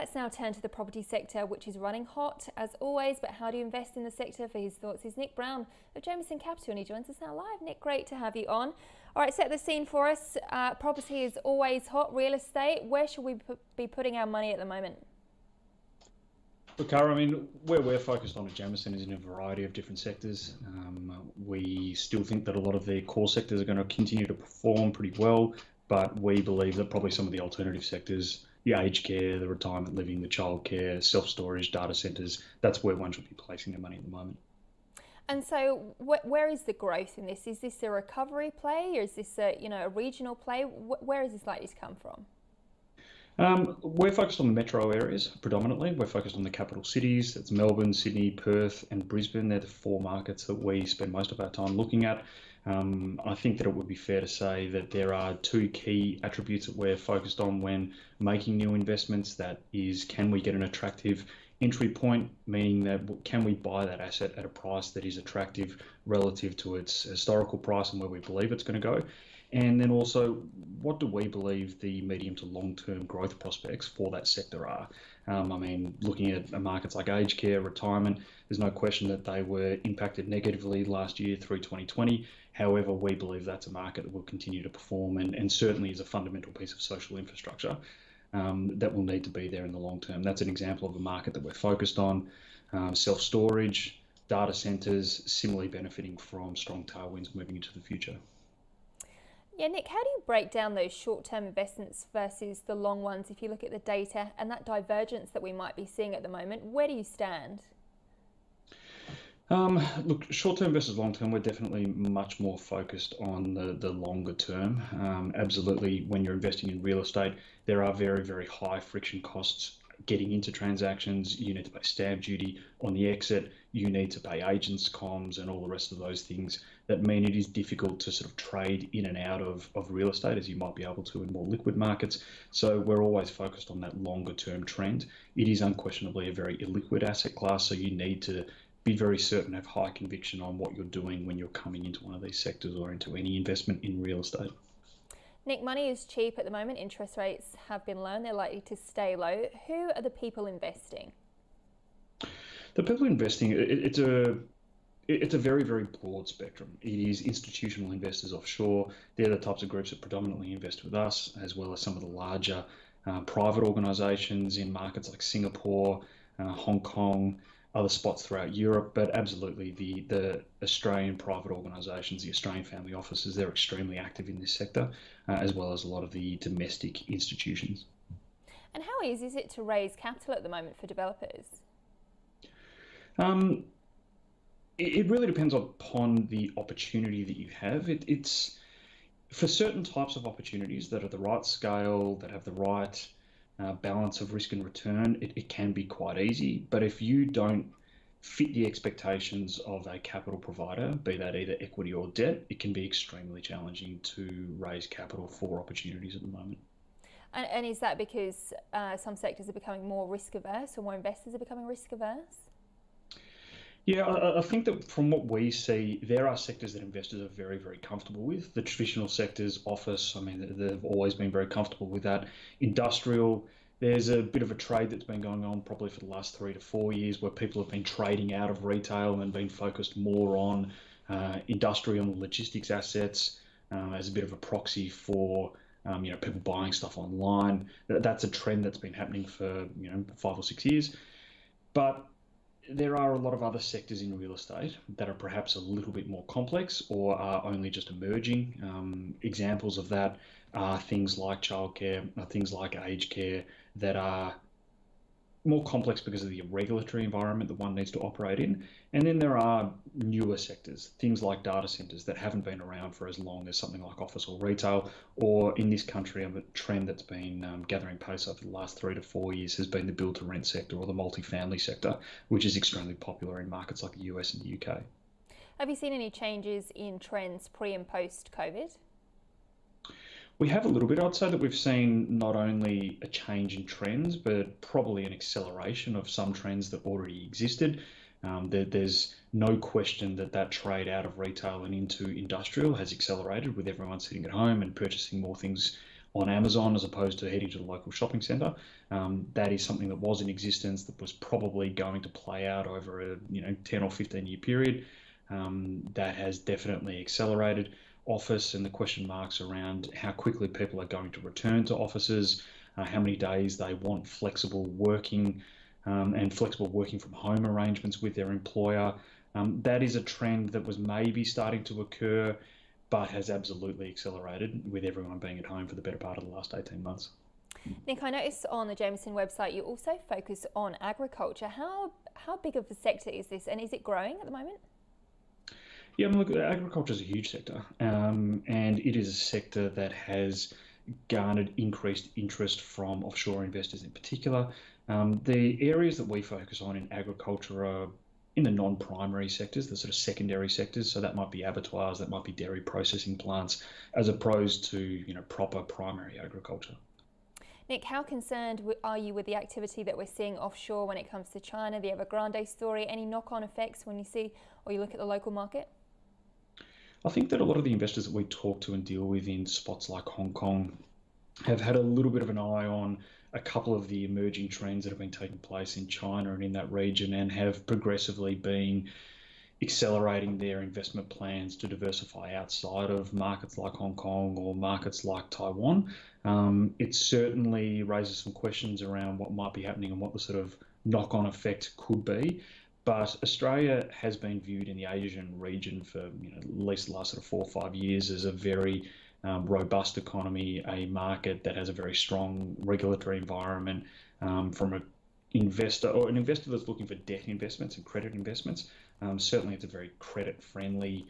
Let's now turn to the property sector, which is running hot as always. But how do you invest in the sector? For his thoughts is Nick Browne of Jameson Capital, and he joins us now live. Nick, great to have you on. All right, set the scene for us. Property is always hot. Real estate. Where should we be putting our money at the moment? Look, Cara, I mean, where we're focused on at Jameson is in a variety of different sectors. We still think that a lot of the core sectors are going to continue to perform pretty well, but we believe that probably some of the alternative sectors, the aged care, the retirement living, the childcare, self-storage, data centres, that's where one should be placing their money at the moment. And so where is the growth in this? Is this a recovery play, or is this a regional play? Where is this likely to come from? We're focused on the metro areas predominantly. We're focused on the capital cities. That's Melbourne, Sydney, Perth and Brisbane. They're the four markets that we spend most of our time looking at. I think that it would be fair to say that there are two key attributes that we're focused on when making new investments. That is, can we get an attractive entry point, meaning that can we buy that asset at a price that is attractive relative to its historical price and where we believe it's going to go? And then also, what do we believe the medium to long-term growth prospects for that sector are? I mean, looking at markets like aged care, retirement, there's no question that they were impacted negatively last year through 2020. However, we believe that's a market that will continue to perform and certainly is a fundamental piece of social infrastructure that will need to be there in the long term. That's an example of a market that we're focused on. Self-storage, data centres, similarly benefiting from strong tailwinds moving into the future. Yeah, Nick, how do you break down those short-term investments versus the long ones if you look at the data and that divergence that we might be seeing at the moment? Where do you stand? Look, short-term versus long-term, we're definitely much more focused on the longer term. Absolutely, when you're investing in real estate, there are very, very high friction costs getting into transactions. You need to pay stamp duty on the exit. You need to pay agents, comms, and all the rest of those things that mean it is difficult to sort of trade in and out of real estate as you might be able to in more liquid markets. So we're always focused on that longer term trend. It is unquestionably a very illiquid asset class, so you need to be very certain, have high conviction on what you're doing when you're coming into one of these sectors or into any investment in real estate. Nick, money is cheap at the moment. Interest rates have been low and they're likely to stay low. Who are the people investing? The people investing, it's a very, very broad spectrum. It is institutional investors offshore. They're the types of groups that predominantly invest with us, as well as some of the larger private organisations in markets like Singapore, Hong Kong, other spots throughout Europe, but absolutely the Australian private organisations, the Australian family offices, they're extremely active in this sector, as well as a lot of the domestic institutions. And how easy is it to raise capital at the moment for developers? It really depends upon the opportunity that you have. It's for certain types of opportunities that are the right scale, that have the right balance of risk and return, it can be quite easy. But if you don't fit the expectations of a capital provider, be that either equity or debt, it can be extremely challenging to raise capital for opportunities at the moment. And is that because some sectors are becoming more risk averse, or more investors are becoming risk averse? Yeah, I think that from what we see, there are sectors that investors are very, very comfortable with. The traditional sectors, office, I mean, they've always been very comfortable with that. Industrial, there's a bit of a trade that's been going on probably for the last 3 to 4 years where people have been trading out of retail and been focused more on industrial and logistics assets as a bit of a proxy for people buying stuff online. That's a trend that's been happening for 5 or 6 years. But there are a lot of other sectors in real estate that are perhaps a little bit more complex or are only just emerging. Examples of that are things like childcare, things like aged care that are more complex because of the regulatory environment that one needs to operate in. And then there are newer sectors, things like data centers that haven't been around for as long as something like office or retail, or in this country, a trend that's been gathering pace over the last 3 to 4 years has been the build to rent sector or the multifamily sector, which is extremely popular in markets like the US and the UK. Have you seen any changes in trends pre and post COVID? We have a little bit. I'd say that we've seen not only a change in trends, but probably an acceleration of some trends that already existed. There's no question that trade out of retail and into industrial has accelerated with everyone sitting at home and purchasing more things on Amazon as opposed to heading to the local shopping centre. That is something that was in existence that was probably going to play out over a 10 or 15 year period. That has definitely accelerated. Office and the question marks around how quickly people are going to return to offices, how many days they want flexible working and flexible working from home arrangements with their employer. That is a trend that was maybe starting to occur, but has absolutely accelerated with everyone being at home for the better part of the last 18 months. Nick, I noticed on the Jameson website you also focus on agriculture. How big of a sector is this, and is it growing at the moment? Yeah, I mean, look, agriculture is a huge sector, and it is a sector that has garnered increased interest from offshore investors in particular. The areas that we focus on in agriculture are in the non-primary sectors, the sort of secondary sectors. So that might be abattoirs, that might be dairy processing plants, as opposed to proper primary agriculture. Nick, how concerned are you with the activity that we're seeing offshore when it comes to China, the Evergrande story? Any knock-on effects when you see or you look at the local market? I think that a lot of the investors that we talk to and deal with in spots like Hong Kong have had a little bit of an eye on a couple of the emerging trends that have been taking place in China and in that region, and have progressively been accelerating their investment plans to diversify outside of markets like Hong Kong or markets like Taiwan. It certainly raises some questions around what might be happening and what the sort of knock-on effect could be. But Australia has been viewed in the Asian region for at least the last sort of 4 or 5 years as a very robust economy, a market that has a very strong regulatory environment from an investor that's looking for debt investments and credit investments. Certainly, it's a very credit-friendly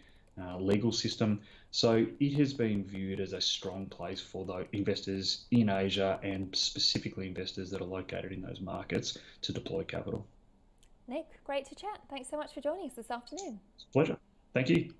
legal system. So it has been viewed as a strong place for the investors in Asia, and specifically investors that are located in those markets, to deploy capital. Nick, great to chat. Thanks so much for joining us this afternoon. It's a pleasure. Thank you.